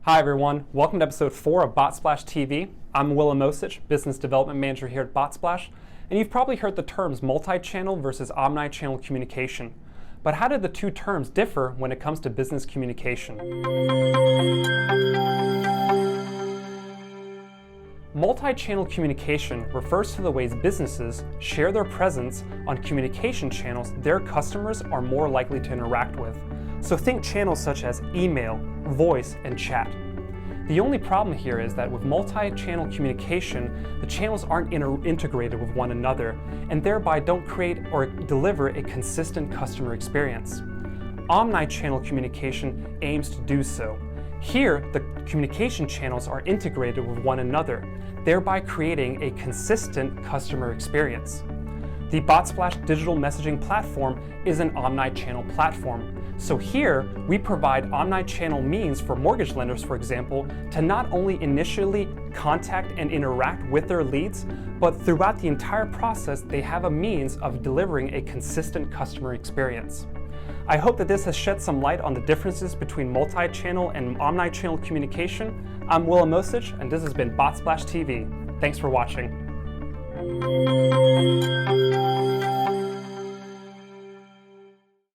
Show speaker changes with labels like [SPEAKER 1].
[SPEAKER 1] Hi everyone, welcome to episode 4 of BotSplash TV. I'm Will Amosich, Business Development Manager here at BotSplash, and you've probably heard the terms multi-channel versus omni-channel communication. But how do the two terms differ when it comes to business communication? Multi-channel communication refers to the ways businesses share their presence on communication channels their customers are more likely to interact with. So think channels such as email, voice, and chat. The only problem here is that with multi-channel communication, the channels aren't integrated with one another and thereby don't create or deliver a consistent customer experience. Omni-channel communication aims to do so. Here, the communication channels are integrated with one another, thereby creating a consistent customer experience. The BotSplash digital messaging platform is an omni-channel platform. So here, we provide omni-channel means for mortgage lenders, for example, to not only initially contact and interact with their leads, but throughout the entire process, they have a means of delivering a consistent customer experience. I hope that this has shed some light on the differences between multi-channel and omni-channel communication. I'm Will Amosich, and this has been BotSplash TV. Thanks for watching.